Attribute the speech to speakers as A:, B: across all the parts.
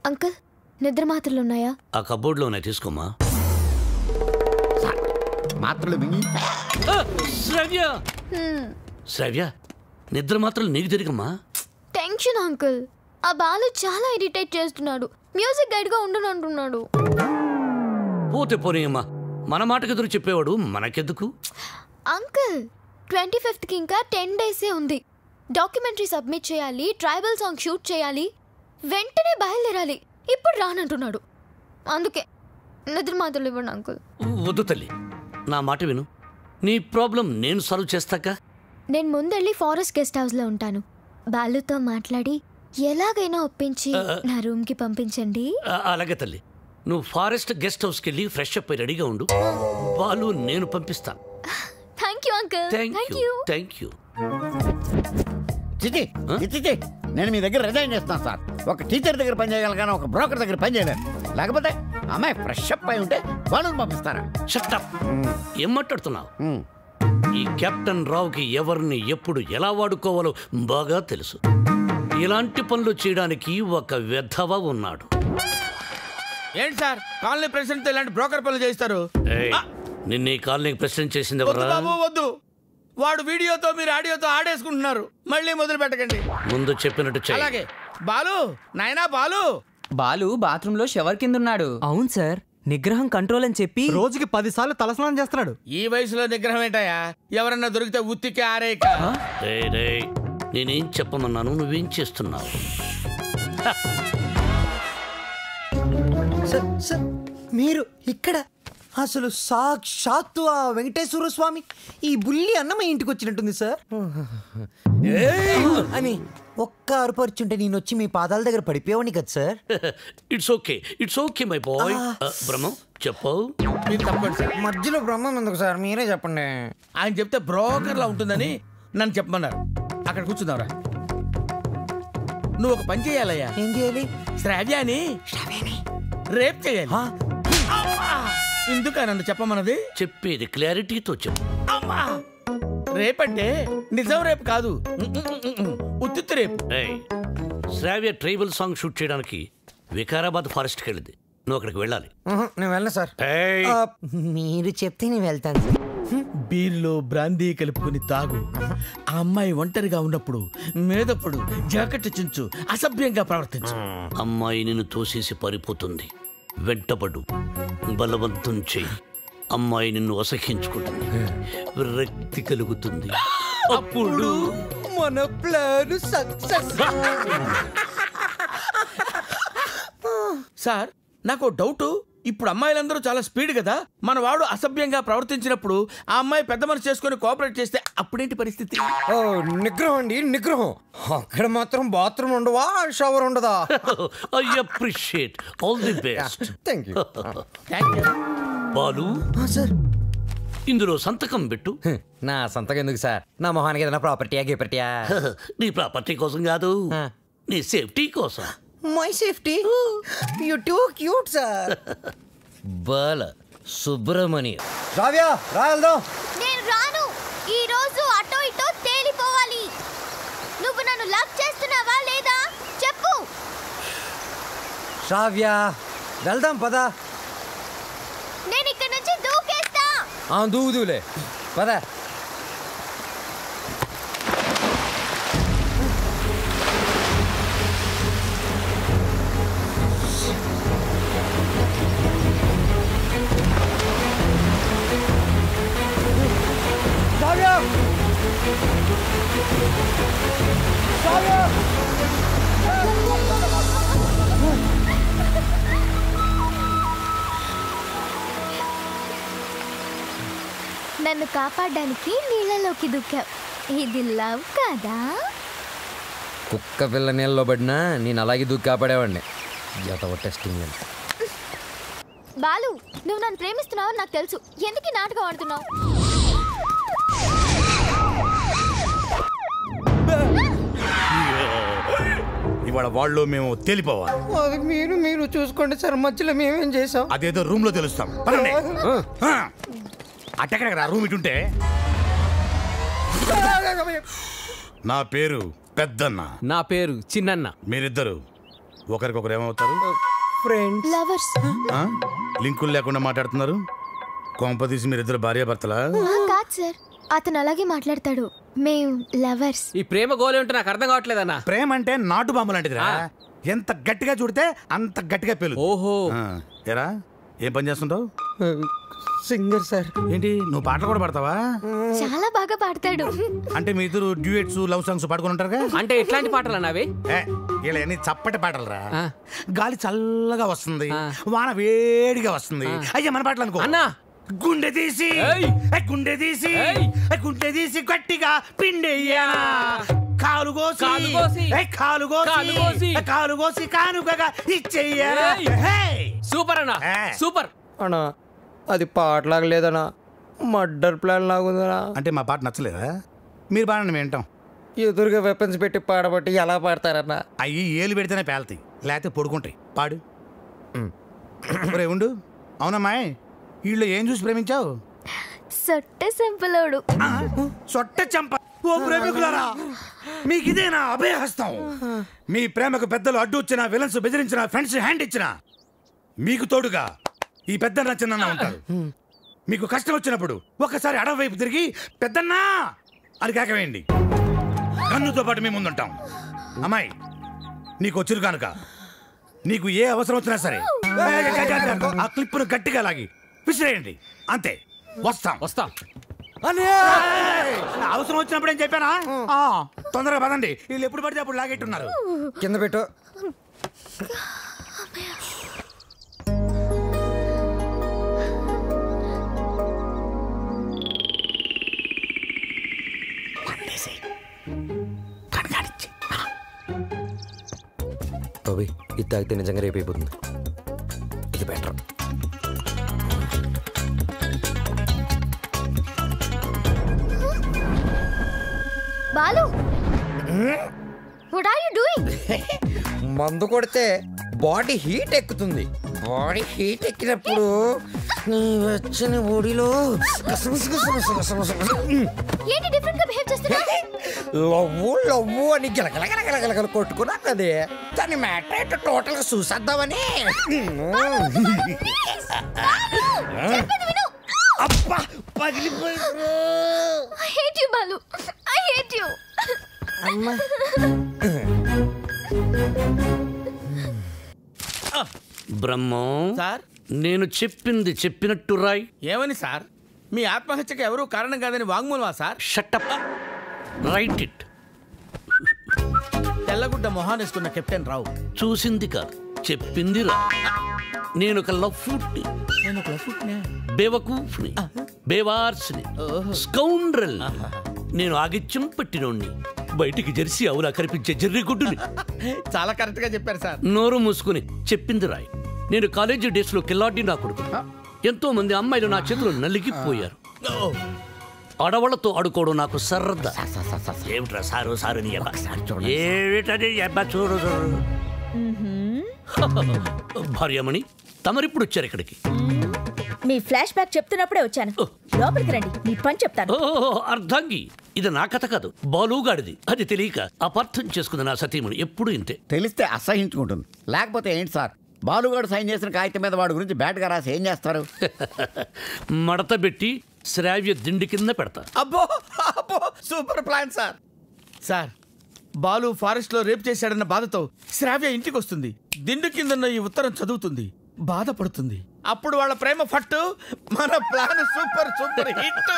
A: Uncle నిద్ర మాత్రలు ఉన్నాయా?
B: ఆ కబోర్డ్లో ఉన్నాయి, తీసుకోమా.
C: మాత్రలు మింగి
B: శ్రావ్య శ్రావ్య, నిద్ర మాత్రలు నీకు తిరిగమ్మా.
A: Tension uncle. ఆ బాలు చాలా ఇరిటేట్ చేస్తున్నాడు. మ్యూజిక్ గైడ్ గా ఉండనంటున్నాడు.
B: పోతే పోనీయమ్మా, మన మాటకు ఎదురు చెప్పేవాడు మనకెందుకు?
A: అంకుల్ 25th కి ఇంకా 10 days ఉంది. డాక్యుమెంటరీ సబ్మిట్ చేయాలి, ట్రైబల్ సాంగ్ షూట్ చేయాలి, వెంటనే బయలుదేరాలి. ఇప్పుడు రానంటున్నాడు. అందుకే నిద్ర మాత్రలు ఇవ్వండి అంకుల్.
B: వద్దు తల్లి, నా మాట విను. నీ ప్రాబ్లం నేను సాల్వ్ చేస్తాక.
A: నేను ముందెళ్ళి ఫారెస్ట్ గెస్ట్ హౌస్ లో ఉంటాను. బాలుతో మాట్లాడి ఎలాగైనా ఒప్పించి నా రూమ్ కి పంపించండి.
B: అలాగే తల్లి, నువ్వు ఫారెస్ట్ గెస్ట్ హౌస్కి వెళ్ళి ఫ్రెష్ అప్ అయి రెడీగా ఉండు. బాలు నేను పంపిస్తాను.
A: Thank you uncle.
B: Thank you.
C: చిచి చిచి, నేను మీ దగ్గర రిజైన్ చేస్తాను సార్. ఒక టీచర్ దగ్గర పని చేయగలను కానీ ఒక బ్రోకర్ దగ్గర పని చేయలేను. లేకపోతే అమ్మాయి ఫ్రెష్ అప్ అయి ఉంటే వాళ్ళని పంపిస్తారా?
B: Shut up. ఏం మాట్లాడుతున్నావు? ఈ కెప్టెన్ రావుకి ఎవరిని ఎప్పుడు ఎలా వాడుకోవాలో బాగా తెలుసు. ఇలాంటి పనులు చేయడానికి ఒక వెధవ ఉన్నాడు.
D: ఏంటి సార్ కాలనీ ప్రెసిడెంట్ ఇలాంటి బ్రోకర్ పనులు చేస్తారు?
B: నిన్న ఈ కాలనీకి ప్రెసిడెంట్ చేసింది ఎవరు?
D: బాబు వద్దు, వాడు వీడియోతో మీరు ఆడియోతో ఆడేసుకుంటున్నారు. మళ్ళీ మొదలు పెట్టకండి.
B: ముందు చెప్పినట్టు చెయ్యి.
D: అలాగే. బాలు, నాయనా బాలు.
E: బాలు బాత్రూమ్ లో షవర్ కింద ఉన్నాడు.
F: అవును సార్, నిగ్రహం కంట్రోల్ అని చెప్పి రోజుకి 10 సార్లు తలస్నానం చేస్తున్నాడు.
D: ఈ వయసులో నిగ్రహం ఏంటయ్యా? ఎవరన్నా దొరికితే ఉత్తికి ఆరేక.
B: నేనేం చెప్పమన్నాను, నువ్వేం చేస్తున్నావు?
F: మీరు ఇక్కడ అసలు సాక్షాత్తు ఆ వెంకటేశ్వర స్వామి ఈ బుల్లి అన్న మా ఇంటికి వచ్చినట్టుంది సార్ అని ఒక్క అరుపరుచుంటే నేను వచ్చి మీ పాదాల దగ్గర పడిపోయావని కదా sir.
B: It's okay my boy. Brahmam చెప్పు.
F: మధ్యలో బ్రహ్మం ఎందుకు సార్, మీరే చెప్పండి.
D: ఆయన చెప్తే బ్రోకర్ లా ఉంటుందని నన్ను చెప్పమన్నారు. అక్కడ కూర్చుందాంరా. నువ్వు ఒక పని చేయాలయ్యా.
F: ఏం చేయాలి?
D: శ్రావ్యాని రేప్ చేయాలి. ఎందుక నన్ను చెప్పమన్నది?
B: చెప్పేది క్లారిటీతో చెప్పు.
D: అమ్మా, రేపంటే నిజం రేపు కాదు, ఉత్తిత్తు రేపు.
B: శ్రావ్య ట్రైబల్ సాంగ్ షూట్ చేయడానికి వికారాబాద్ ఫారెస్ట్కి వెళ్ళింది. నువ్వు అక్కడికి వెళ్ళాలి.
F: నేను వెళ్ళను సార్. మీరు చెప్తే నేను వెళ్తాను సార్.
D: బీర్లో బ్రాందీ కలుపుకుని తాగు. ఆ అమ్మాయి ఒంటరిగా ఉన్నప్పుడు మేదప్పుడు జాకెట్ చించు, అసభ్యంగా ప్రవర్తించు.
B: అమ్మాయి నిన్ను తోసేసి పారిపోతుంది. వెంటబడు, బలవంతం చెయ్యి. అమ్మాయి నిన్ను అసహించుకుంటుంది, విరక్తి కలుగుతుంది. అప్పుడు
F: మన ప్లాన్ సక్సెస్.
D: సార్ నాకు డౌట్. ఇప్పుడు అమ్మాయిలందరూ చాలా స్పీడ్ కదా. మన వాడు అసభ్యంగా ప్రవర్తించినప్పుడు ఆ అమ్మాయి పెద్ద మనసు చేసుకుని కోఆపరేట్ చేస్తే అప్పుడేంటి పరిస్థితి?
F: నిగ్రహం అండి, నిగ్రహం. అక్కడ మాత్రం బాత్రూమ్ ఉండవా, షవర్ ఉండదా?
B: I appreciate. All the best.
F: Thank you.
B: Balu
F: sir,
B: ఇందులో సంతకం పెట్టు.
F: నా సంతకం ఎందుకు సార్? నా మొహానికి ఏదైనా ప్రాపర్టీయా గిపర్టీయా?
B: నీ ప్రాపర్టీ కోసం కాదు, నీ సేఫ్టీ కోసం.
F: My safety? You too cute sir.
B: Bala Subramanya.
F: రావ్యా రాయల్దో.
A: నేను రాను. ఈ రోజు అటో ఇటో తేలిపోవాలి. నువ్వు నన్ను లవ్ చేస్తున్నావా లేదా చెప్పు.
F: రావ్యా వెళ్దాం పదా.
A: నేను ఇక్కడ నుంచి దూకేస్తా.
F: దూదులే పదా.
A: నన్ను కాపాడడానికి నీళ్ళలోకి దూకావు. ఇది లవ్ కదా?
F: కుక్క పిల్ల నీళ్ళలో పడినా నేను అలాగే దూకి కాపాడేవాడిని. టెస్టింగ్.
A: బాలు, నువ్వు నన్ను ప్రేమిస్తున్నావు నాకు తెలుసు. ఎందుకు ఈ నాటకం ఆడుతున్నావు?
G: ఇవాళ వాళ్ళు మేము తేలిపోవాలి.
F: అది మీరు చూసుకోండి సార్, మధ్యలో మేమేం చేసాం?
G: అదేదో రూమ్ లో తెలుస్తాం. అట్టెక్కడ రూమ్ ఇటుంటే. నా పేరు పెద్దన్న.
H: నా పేరు చిన్నన్న.
G: మీరిద్దరు ఒకరికొకరు ఏమవుతారు?
F: ఫ్రెండ్స్.
A: లవర్స్.
G: లింకులు లేకుండా మాట్లాడుతున్నారు. కొంపదీసి మీరిద్దరు భార్యాభర్తలా?
A: కాదు సార్, అతను అలాగే మాట్లాడతాడు. మేము లవర్స్.
H: ఈ ప్రేమ గోలే ఉంటే నాకు అర్థం కావట్లేదన్నా.
G: ప్రేమ అంటే నాటు బాంబు లాంటిదిరా. ఎంత గట్టిగా చూడితే అంత గట్టిగా పేలు.
H: ఓహో.
G: ఏరా ఏం పని చేస్తుంటావు?
F: Singer sir.
G: ఏంటి నువ్వు పాటలు కూడా పాడతావా?
A: చాలా బాగా పాడతాడు.
G: అంటే మీ ఇద్దరు డ్యూయెట్స్ లవ్ సాంగ్స్ పాడుకుని ఉంటారుగా?
H: అంటే ఎట్లాంటి పాటలు అన్నావి?
G: ఇలా అన్ని చప్పటి పాటలురా. గాలి చల్లగా వస్తుంది, వాన వేడిగా వస్తుంది. అయ్యా మన పాటలు అనుకో.
H: అన్నా
G: గుండె తీసి గుండె తీసి గుండె తీసి గట్టిగా పిండెయ్యా, కాలు కోసి కాలు కోసి కానుకగా ఇచ్చెయ్యా.
H: సూపర్ అన్నా, సూపర్
F: అన్నా. అది పాటలాగా లేదన్నా, మర్డర్ ప్లాన్ లాగుందనా.
G: అంటే మా పాట నచ్చలేదా? మీరు పాడండి మేము వింటాం.
F: ఎదురుగా వెపన్స్ పెట్టి పాడబట్టి ఎలా పాడతారన్నా?
G: అయ్యి ఏలు పెడితేనే పేలుతాయి, లేకపోతే పొడుకుంటాయి. పాడు. ఒరే ఉండు. అవునమ్మాయి, వీళ్ళు ఏం చూసి ప్రేమించావు?
A: సొట్ట సెంపలోడు.
G: సొట్ట చంప. ఓ ప్రేమికులారా, మీకు ఇదేనా అభయహస్తం? మీ ప్రేమకు పెద్దలు అడ్డు వచ్చినా, విలన్స్ బెదిరించిన, ఫ్రెండ్స్ హ్యాండ్ ఇచ్చినా మీకు తోడుగా ఈ పెద్దన్న చిన్న ఉంటారు. మీకు కష్టం వచ్చినప్పుడు ఒక్కసారి అడవి వైపు తిరిగి పెద్దన్నా అని కేకవేయండి. కన్నుతో పాటు మేము ముందుంటాం. అమ్మాయి, నీకు చిరు కానుక. నీకు ఏ అవసరం వచ్చినా సరే ఆ క్లిప్పును గట్టిగా లాగి విసిరేయండి. అంతే. వస్తాం. అవసరం వచ్చినప్పుడు ఏం చెప్పానా? తొందరగా పదండి. వీళ్ళు ఎప్పుడు పడితే అప్పుడు లాగెట్టున్నారు.
F: కింద పెట్టు.
I: బాబీ, ఇది తాగితే నిజంగా రేపు అయిపోతుంది. ఇది better.
A: Balu, what are you doing?
F: మందు కొడితే బాడీ హీట్ ఎక్కుతుంది. బాడీ హీట్ ఎక్కినప్పుడు నీ వచ్చిన బాడీలో
A: ఏంటి డిఫరెంట్ గా బిహేవ్ చేస్తున్నా?
F: లవ్వు అని గిలగలగలగలగల కొట్టుకున్నా కదే. దాని మ్యాటర్ ఏంటో టోటల్ గా చూసేద్దామని.
G: అబ్బా, పగిలిపోయింది.
A: I hate you, Balu. I hate you.
B: Brahmam
D: sir,
B: నేను చెప్పింది చెప్పినట్టు రాయ్.
D: ఏమని సార్? మీ ఆత్మహత్యకు ఎవరూ కారణం కాదని వాంగ్మూలమా సార్?
B: షటప్. Write it.
D: తెల్లగుడ్డ మొహానేసుకున్న కెప్టెన్ రావు
B: చూసింది కాదు, చెప్పింది రా. నేను ఒక లఫ్ఫుట్ని, బేవకూఫ్ని, బేవార్స్ని, స్కౌండ్రల్. నేను ఆగిత్యం పట్టినోణ్ణి, బయటికి జెర్సీ అవులా కనిపించే జెర్రిగుడ్డుని.
D: చాలా కరెక్ట్ గా చెప్పారు సార్.
B: నోరు మూసుకుని చెప్పింది రాయ్. నేను కాలేజీ డేస్ లో కిల్లాడి నా కొడుకు. ఎంతో మంది అమ్మాయిలు నా చేతులు నలిగిపోయారు. ఆడవాళ్లతో ఆడుకోవడం నాకు సరదా. ఏమిట్రా సారు సారు ఏమిటని చూడు. భార్యమణి, తమరిప్పుడు వచ్చారు ఇక్కడికి.
J: మీ ఫ్లాష్ బ్యాక్ చెప్తున్నప్పుడే వచ్చాను. లోపలికి రండి, మీ పని చెప్తాను.
B: అర్ధాంగి, ఇది నా కథ కాదు, బాలుగాడిది. అది తెలియక అపార్థం చేసుకుంది నా సతీముడు. ఎప్పుడు ఇంతే.
C: తెలిస్తే అసహించుకుంటుంది. లేకపోతే ఏంటి సార్, బాలుగాడు సైన్ చేసిన కాగితం మీద వాడి గురించి బ్యాట్గా రాసి ఏం చేస్తారు?
B: మడత పెట్టి శ్రావ్య దిండి కింద పెడతా.
D: అబ్బో అబ్బో, super plan sir. Sir, Balu forest లో రేప్ చేశాడన్న బాధతో శ్రావ్య ఇంటికి వస్తుంది. దిండు కిందన్న ఈ ఉత్తరం చదువుతుంది, బాధపడుతుంది. అప్పుడు వాళ్ళ ప్రేమ ఫట్టు. మన plan super super hit.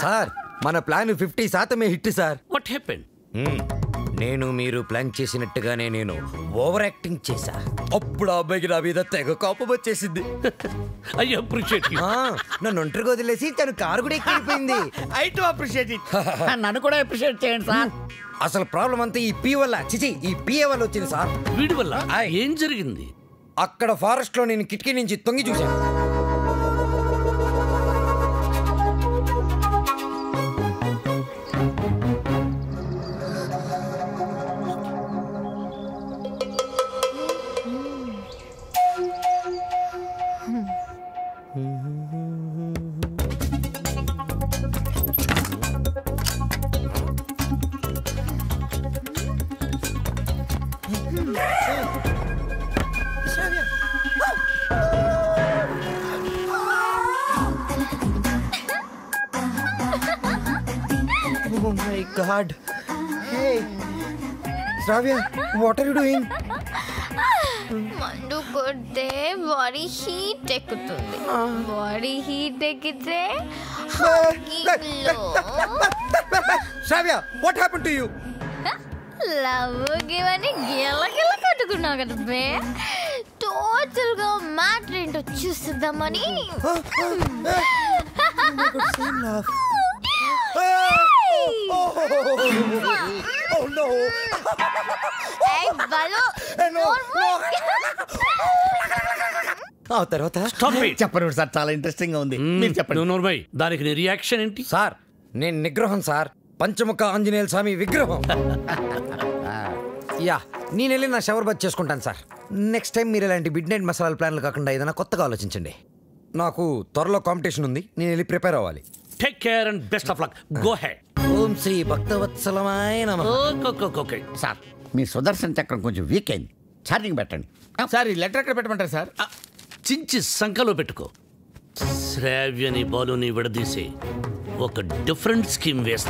I: Sir, మన plan 50% hit sir.
B: What happened?
I: నేను మీరు ప్లాన్ చేసినట్టుగానే నేను ఓవర్ యాక్టింగ్ చేశా. అప్పుడు ఆ అబ్బాయికి నా మీద తెగ కోపం వచ్చేసింది.
B: I appreciate you.
I: నన్ను ఒంటరిగా వదిలేసి తను కారు కూడా ఎక్కిపోయింది.
D: I too appreciate it.
C: నన్ను కూడా అప్రిషియేట్ చేయండి సార్.
I: అసలు ప్రాబ్లం అంతా ఈ పీ వల్ల, చిచి ఈ పిఏ వల్ల వచ్చింది సార్.
B: వీడి వల్ల ఏం జరిగింది?
I: అక్కడ ఫారెస్ట్ లో నేను కిటికీ నుంచి తొంగి చూశాను.
F: God. Hey Shravya, what are you doing?
A: మందు కొడితే బాడీ హీట్ ఎక్కుతుంది. బాడీ హీట్ ఎక్కితే
F: Shravya, what happen to you?
A: Love గివని గిలగిల కట్టుకున్నావు కదా బే. టోటల్ గా మ్యాటర్ ఏంటో చూస్తుందామని.
I: ఆ తర్వాత
C: చెప్పండి సార్, చాలా ఇంట్రెస్టింగ్ గా ఉంది. మీరు చెప్పండి.
B: నోర్మై, దానికి నీ రియాక్షన్ ఏంటి?
I: సార్, నేను నిగ్రహం సార్, పంచముఖ ఆంజనేయుల స్వామి విగ్రహం. యా, నేను వెళ్ళి నా షవర్ బాత్ చేసుకుంటాను సార్. నెక్స్ట్ టైం మీరు ఇలాంటి మిడ్ నైట్ మసాలా ప్లాన్లు కాకుండా ఏదైనా కొత్తగా ఆలోచించండి. నాకు త్వరలో కాంపిటీషన్ ఉంది, నేను వెళ్ళి ప్రిపేర్ అవ్వాలి.
B: Take care and best of luck. Go ahead.
I: Om Shri భక్తవత్సలమాయ నమః.
B: ఓకే
C: సార్, మీ సుదర్శన్ చక్రం కొంచెం వీక్ అయింది, ఛార్జింగ్ పెట్టండి.
D: సార్, ఈ లెటర్ ఎక్కడ పెట్టమంటారు సార్?
B: చించి సంఖలో పెట్టుకో. శ్రావ్యని బాలుని విడదీసి ఒక డిఫరెంట్ స్కీమ్ వేస్తా.